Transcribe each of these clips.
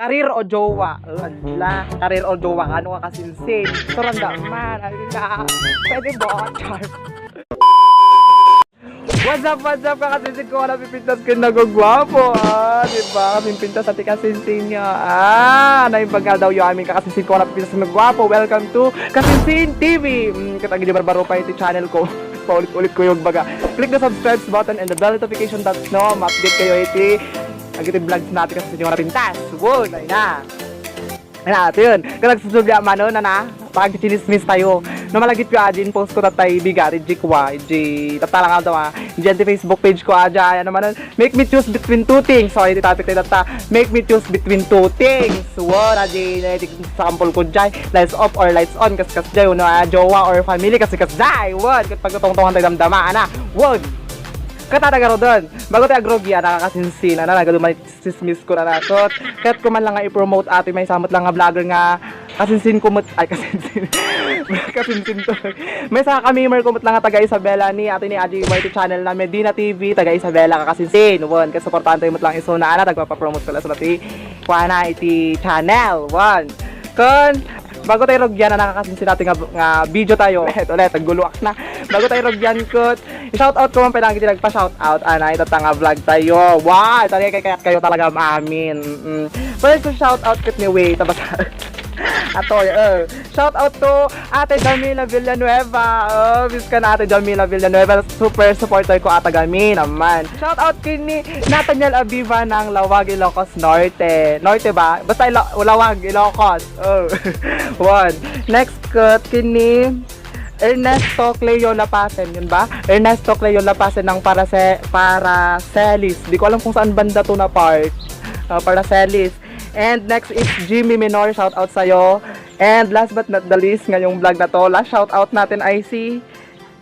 Karir o jowa? Ala, karir o jowa, ano ka kasinsin? Suranda man, ala. Pwede ba? Char. What's up kakasinsin ko? Napipintas ko nagagwapo, diba? Pimpintas at ikasinsin niya. Ano yung baga daw yung aming kakasinsin ko? Napipintas ko nagagwapo. Welcome to Kasinsin TV. Katang hindi barbaro pa yung channel ko. Paulit-ulit ko yung baga. Click the subscribe button and the bell notification that no, ma-update kayo iti. Ang vlogs natin kasi yung napintas. Wow, ay na. Ay na, ito yun. Kung nagsusubya man nun, pag chinismis tayo. No malagit ko adin post ko tatay bigat, ijikwa, tatalang daw Diyan di Facebook page ko aja, ano man, make me choose between two things. So, iti topic tayo data, make me choose between two things. Wow, aji, sa kampol ko dyan, lights off or lights on, kas jay, jowa or family, kas jay, wow, pagtutong-tungan tayo damdamaan, wow. Katatagaro doon. Bago tayo agrogya, nakakasinsin, nagaduman sismis ko na nakot. Kahit ko man lang nga i-promote ate, may samot lang nga vlogger nga kasinsin kumot, ay kasinsin. Kasinsin to. May sa kamimer kumot lang nga taga Isabela ni ate ni Aji YT channel na Medina TV, taga Isabela kakasinsin. One, kasi supportante mo lang iso na nagpapapromote ko lang sa iti kuana iti channel. One. Bago tayo rogyan na nakakasinsin natin nga video tayo. Ulit, nagguluak na. Bago tayo rogyan ko, i-shoutout ko man pinagin nagpa-shoutout. Ito nga vlog tayo. Wow, kayo talaga maamin. Pwede ko shoutout kit ni Way. Tapos, shoutout to Ate Jamila Villanueva. Miss ka na Ate Jamila Villanueva. Super supporter ko Ate Gami naman. Shoutout kini Nathaniel Aviva ng Lawag, Ilocos Norte. Norte ba? Basta Lawag, Ilocos. One. Next cut kini Ernesto Cleo Lapasen, yun ba? Ernesto Cleo Lapasen ng Paracelis. Di ko alam kung saan banda to na part. Paracelis. And next is Jimmy Minor, shout out sa'yo. And last but not the least, ngayong vlog na to, last shout out natin ay si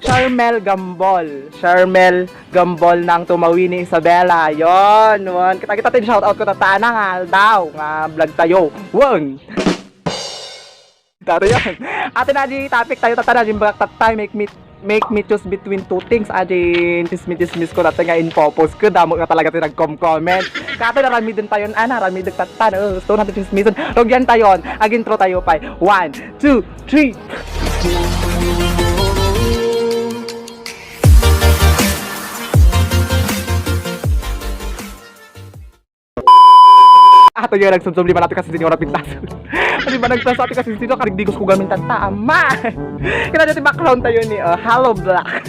Charmel Gambol. Charmel Gambol ng Tumawini Isabela. Yon. Kita din shout out ko tatana nga daw nga vlog tayo. One. Taro yan. Ate na di topic tayo tatana din bagak tatay make me choose between two things. Adin dismiss ko natin nga info-post ko. Damo nga talaga tayo nag-comment. Kato narami din tayo, narami din tatan. Gusto natin dismisson. Rogyan tayo. Agintro tayo pa. 1, 2, 3. Ato yung nagsumsum lima natin kasi hindi ko napintas. Di ba nagpasa atin kasi dito karigdigos ko gamit tata. Ama! Kaya natin background tayo ni Hello Black.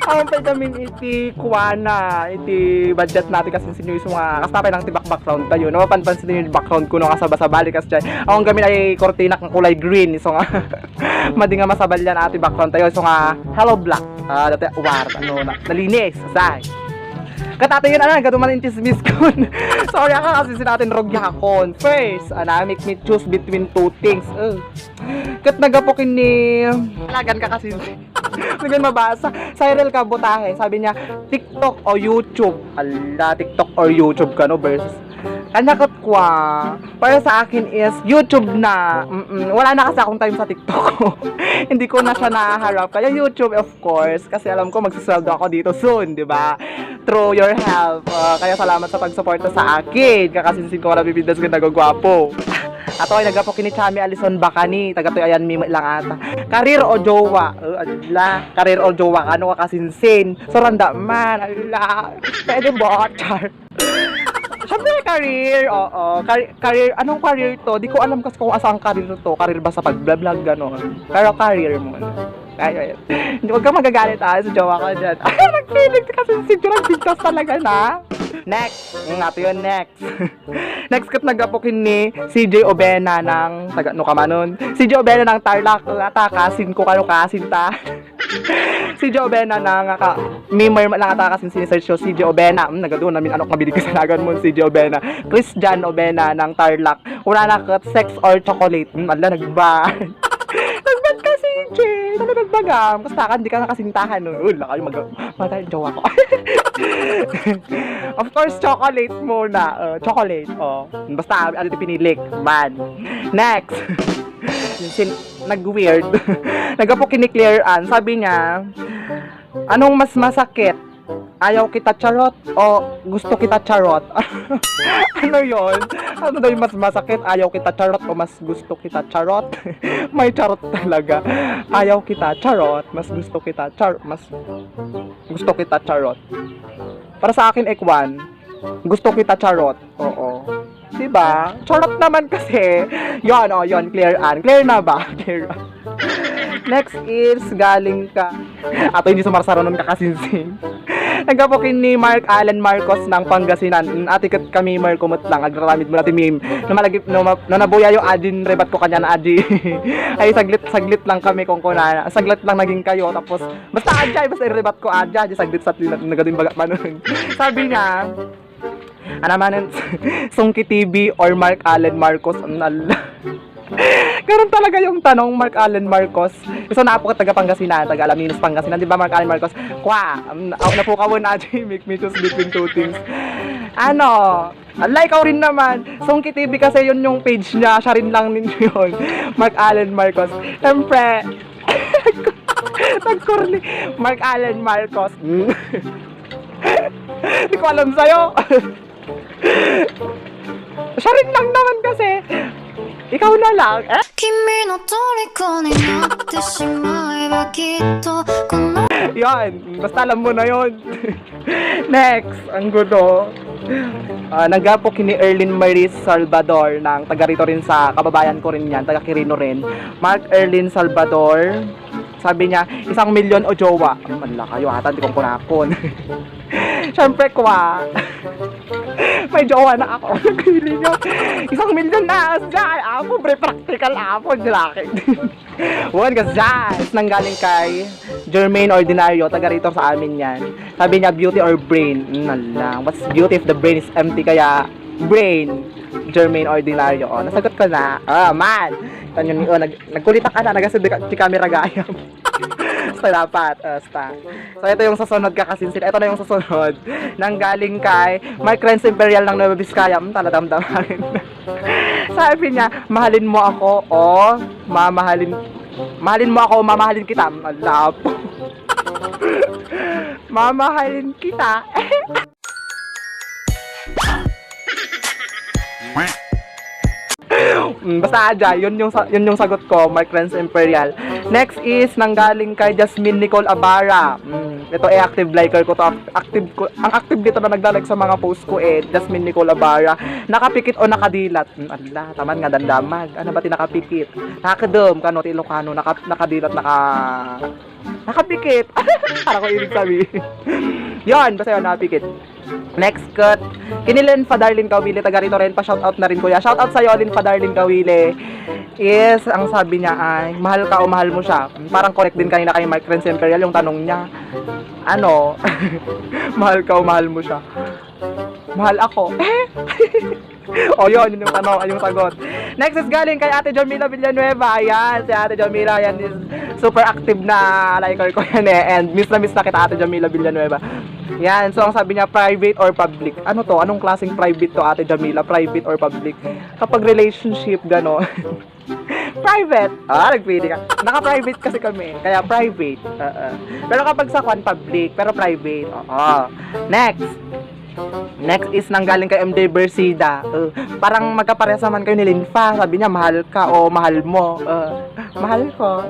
Ang pwede kami iti kuwana, iti budget natin kasi sinyo yung mga kasapay ng tibak background tayo. Napapansin din yung background ko nung kasabasabali kasi dyan. Ang gamit ay kortina ng kulay green. So nga, madi nga masabal yan ati background tayo. So nga, Hello Black. Dati war, nalinis. Say. Katata yun, gaduman yung chismis ko. Sorry ako kasi sinatin rogyakon. First, make me choose between two things. Kat nagapokin ni Lagan ka kasi. Nagyan mabasa. Cyril Kabutahe, sabi niya, TikTok o YouTube. Ala, TikTok or YouTube ka no versus kanakot kwa. Para sa akin is YouTube na. Wala na kasi akong time sa TikTok ko. Hindi ko na siya naharap. Kaya YouTube of course. Kasi alam ko magsisweldo ako dito soon, di ba? Through your help. Kaya salamat sa pagsuporta sa akin. Kakasinsin ko na bibindas ko nagagwapo. Ato ay nagapokin ni Chami Alison Bacani. Taga to ayan mimo lang ata. Karir o jowa? Ala, karir o jowa ano ka kasinsin? Suranda man. Ala. Pwede ba? Char. Siyempre career, oo. Career, anong career to? Di ko alam kasi kung asang career to. Career ba sa pag-vlog, gano'n. Pero career mo. Ay. Huwag ka magagalit sa jowa ka dyan. Ay, nagpilig kasi siguro nagpintas talaga na. Next. Nato yun, next. Next kat nagapokin ni CJ Obena ng, taga, no ka manon? CJ Obena ng Tarlac, kasin ko kano kasin ta. Si Joe Bena na nga mimer lang ata kasi sinesearch ko si Joe Bena. Nagadoon namin anok mabilig kasanagan mo si Joe Bena. Christian Obena ng Tarlac. Wala na kat sex or chocolate. Ala nagba. Nagbat ka si Jay. Nagbagam. Basta ka hindi ka nakasintahan no. Wala kayo matay jowa ko. Of course chocolate muna. Chocolate. Basta ano pinilik. Man. Next. Nag-weird. Nagapo kini Claire Ann. Sabi niya, anong mas masakit? ayaw kita charot o gusto kita charot? Ano yon? Ano daw yung mas masakit? Ayaw kita charot o mas gusto kita charot? May charot talaga. Ayaw kita charot, mas gusto kita mas gusto kita charot. Para sa akin, Ekwan, gusto kita charot. Oo. Diba? Charot naman kasi. Yon, oh, yon, clear an. Clear na ba? Clear. Next is galing ka. Ato hindi sumarsaro nun kakasinsing. Nagkapokin ni Mark Allen Marcos ng Pangasinan. Ati kami Marcomot lang. Agraramid mo natin meme. Nabuya yung adin rebat ko kanya na adi. Ay saglit lang kami kung kuna. Saglit lang naging kayo. Tapos basta adya. Basta rebat ko adya. Saglit sa nagadin baga pa nun. Sabi niya, ano man Sungki TV or Mark Allen Marcos. Ganun talaga yung tanong, Mark Allen Marcos. So na po ka taga Pangasinan, taga Alaminos, Pangasinan, di ba Mark Allen Marcos? Kwa, na po ka na make me choose between two things. Ano, like ikaw rin naman, Sungki TV kasi yun yung page niya, siya rin lang ninyo yun. Mark Allen Marcos. Siyempre, nagkurli, Mark Allen Marcos. Hindi ko alam sa'yo. Siya rin lang naman kasi. Ikaw na lang, eh? Yan, basta alam mo na yon. Next, ang gulo. Nagapok ni Erlyn Maris Salvador ng taga rito rin sa kababayan ko rin yan, taga Quirino rin. Mark Erlyn Salvador. Sabi niya, 1 milyon o jowa. Manla kayo ata, di kong kunakon. Siyempre kwa. May jowa na ako. Nagpili nyo. 1 milyon na. Dyan. Apo, bre, practical apo. Jalaki. Huwag ka dyan. Nanggaling kay Jermaine Ordinario. Taga rito sa amin yan. Sabi niya, beauty or brain? Nalang. What's beauty if the brain is empty? Kaya, brain. Jermaine Ordinario. O, nasagot ko na. Man. Tanyo niyo, nagkulita ka na. Nagasid si camera gayam. So, dapat. So, ito yung sasunod kakasinsin. Ito na yung sasunod. Nanggaling kay Mark Renz Imperial ng Nueva Vizcaya. Taladamdaman. Sabi niya, mahalin mo ako o mamahalin mo ako o mamahalin kita. Alap. Mamahalin kita. Basta adya, yun yung sagot ko, Mark Renz Imperial. Next is nanggaling kay Jasmine Nicole Abara. Ito ay active liker ko to. Ang active dito na naglalike sa mga post ko Jasmine Nicole Abara. Nakapikit o nakadilat? Allah, taman nga dandamag. Ano ba tinakapikit? Nakadom, kano Ilocano, nakadilat, nakapikit. Para ko ibig sabihin. Yon, basta yun, nakapikit. Next cut, Kinilin Fadarlin Kawili, taga rito rin pa, shoutout na rin kuya. Shoutout sa'yo, Lin Fadarlin Kawili. Is, ang sabi niya ay, mahal ka o mahal mo siya? Parang correct din kanina kay Mike Renz Imperial yung tanong niya. Ano? Mahal ka o mahal mo siya? Mahal ako. O yun yung tanong, yung sagot. Next is galing kay Ate Jamila Villanueva. Ayan, si Ate Jamila, yan is super active na liker ko yan And miss na kita Ate Jamila Villanueva. Yan, so ang sabi niya, private or public? Ano to? Anong klaseng private to, Ate Jamila? Private or public? Kapag relationship, gano'n. Private. Nagpili ka. Naka-private kasi kami. Kaya private. Pero kapag sa kwan, public. Pero private. Next is nanggaling kay MJ Bersida. Parang magkaparehas naman kayo ni Linfa. Sabi niya, mahal ka o mahal mo. Mahal ko.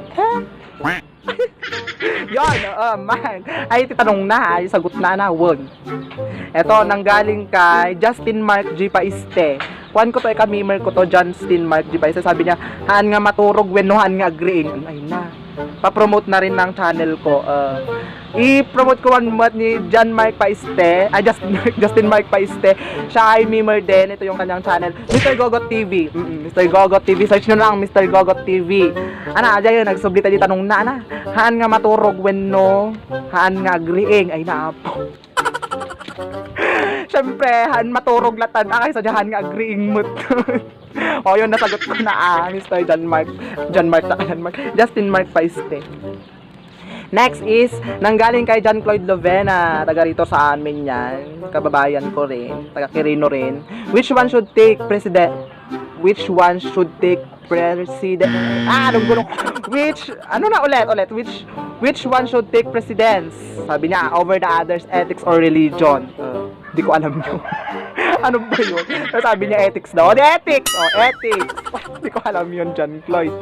Yon, man. Ay, titanong na. Ay, sagot na. Wag. Eto, nanggaling kay Justin Mark G. Paiste. Kuhan ko to, kamimer ko to, Justin Mark G. Paiste. Sabi niya, haan nga maturog, when no haan nga agreeing. Ay na. Pa-promote na rin ng channel ko. I-promote ko one month ni Justin Mark Paiste. Siya ay mimer din. Ito yung kanyang channel, Mr. Gogot TV. Mr. Gogot TV. Search nyo lang, Mr. Gogot TV. Adya yun, nagsublita di tanong na. Haan nga maturog when no, haan nga agreeing. Ay na po. Siyempre, haan maturog latan. Kaysa dyan, haan nga agreeing mo. O yun, nasagot ko na Mr. Justin Mark Paiste. Next is, nanggaling kay John Cloyd Lovena. Taga rito sa amin yan. Kababayan ko rin. Taga Quirino rin. Which one should take president? Anong gulong? Which Which one should take precedence? Sabi niya, over the others, ethics or religion? Di ko alam yun. Ano ba yun? Sabi niya ethics daw. Di ethics! Ethics! Di ko alam yun, John Cloyd.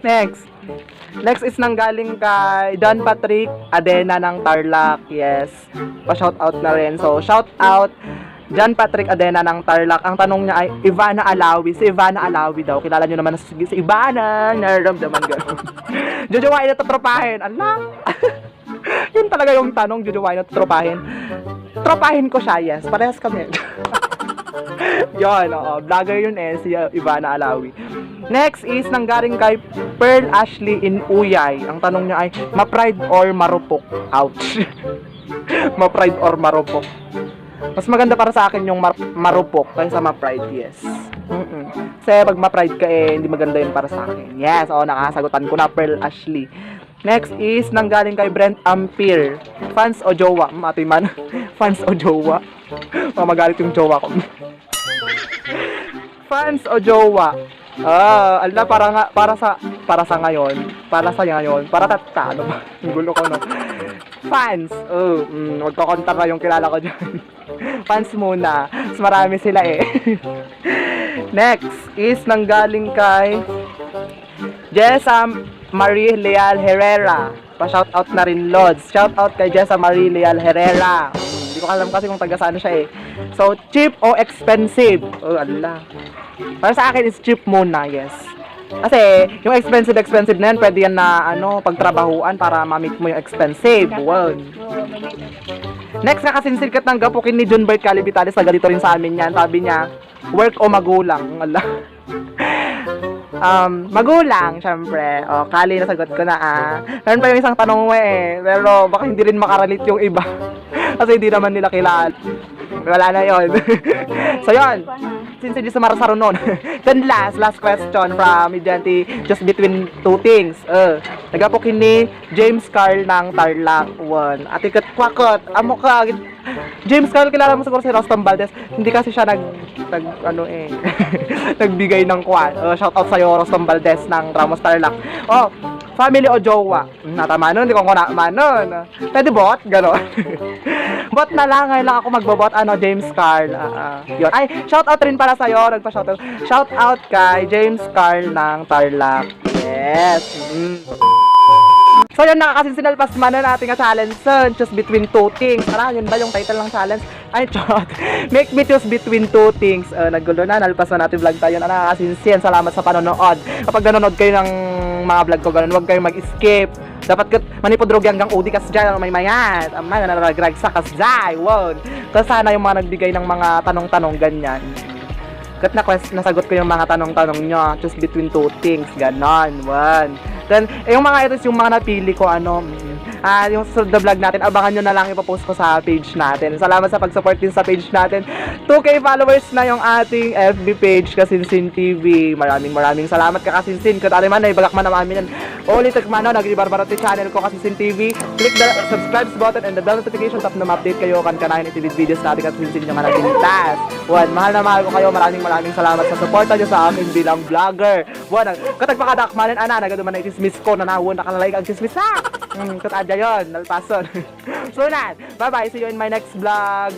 Next. Next is nanggaling kay John Patrick Adena ng Tarlac. Yes. Pa-shoutout na rin. So, shoutout John Patrick Adena ng Tarlac. Ang tanong niya ay Ivana Alawi. Si Ivana Alawi daw. Kilala niyo naman si Ivana. Naramdaman gano'n. Jojowain na tatropahin. Allah! Yun talaga yung tanong. Jojowain na tatropahin. Tropahin ko siya. Yes. Parehas kami. Yun. Vlogger yun si Ivana Alawi. Next is nanggaling kay Pearl Ashley in Uyay. Ang tanong niya ay ma-pride or marupok? Ouch. Ma-pride or marupok? Mas maganda para sa akin yung marupok kaysa ma-pride, yes. Kasi pag ma-pride ka hindi maganda yun para sa akin. Yes, nakasagutan ko na, Pearl Ashley. Next is nanggaling kay Brent Ampere. Fans o jowa? Mati man. Fans o jowa? Magalit yung jowa ko. Fans o jowa? Para sa ngayon. Para sa ngayon. Para ano ba? Ang gulo ko, no? Fans. Magkakontar na yung kilala ko dyan. Fans muna. Mas marami sila Next is nanggaling kay Jessa Marie Leal Herrera. Pa-shoutout na rin, Lods. Shoutout kay Jessa Marie Leal Herrera. Hindi ko alam kasi kung taga saan siya So, cheap o expensive? Allah. Para sa akin is cheap muna, yes. Kasi, yung expensive na yan, pwede yan na, pagtrabahuan para ma-meet mo yung expensive. Wow. Next, nakasinsilkat ng gapukin ni John Bert Calibitalis. Nagalito rin sa amin yan. Sabi niya, work o magulang? Allah. Magulang, syempre. Kali, nasagot ko na Meron pa yung isang tanong mo pero baka hindi rin makarelate yung iba. Kasi hindi naman nila kilala. Wala na yon. So yun, since hindi sumarasaro nun. Then last question from Medianti, just between two things. Nagapokin ni James Carl ng Tarlac 1. Atikat kwakot, amo ka. James Carl, kilala mo siguro si Rostom Valdez. Hindi kasi siya nagbigay ng kwan. Shoutout sa'yo, Rostom Valdez ng Ramos Tarlac. Family o jowa? Natama nun, hindi ko naman nun. Pwede bot? Gano'n. Bot na lang, ngayon lang ako magbobot. James Carl. Yun. Ay, shoutout rin para sa'yo. Nagpa-shoutout. Shoutout kay James Carl ng Tarlac. Yes. So yun, nakakasinsinal pasman na natin challenge son, choose between two things. Yun ba yung title ng challenge? Ay, chot. Make me choose between two things. Naggulo na, nalpas na natin vlog tayo. Nakakasinsin, salamat sa panonood. Kapag nanonood kayo ng mga vlog ko, ganun, huwag kayong mag-skip. Dapat manipodrogi hanggang udi kas dyan, may mayat. Amay, nanaragrag sa kas dyan. Wow. Kasi sana yung mga nagbigay ng mga tanong-tanong ganyan. Nasagot ko yung mga tanong-tanong nyo. Choose between two things. Ganon. One. Then, yung mga ito yung mga napili ko, yung susunod na vlog natin, abangan nyo na lang ipapost ko sa page natin. Salamat sa pag-support din sa page natin. 2K followers na yung ating FB page, Kasinsin TV. Maraming salamat ka, Kasinsin. Kung tali man, naibagak man naman yan. Ulit, nag-ibarbarot yung channel ko, Kasinsin TV. Click the subscribe button and the bell notification tap na ma-update kayo kan kanahin itibid videos natin, Kasinsin yung nagbiligtas. Mahal na mahal ko kayo. Maraming salamat sa support nyo sa akin bilang vlogger. Katagpakadakmanin, nagaduman na itismis ko, nanawon, nakalalay ang tismis ha! Katadya yun, nalpason. So, bye-bye. See you in my next vlog.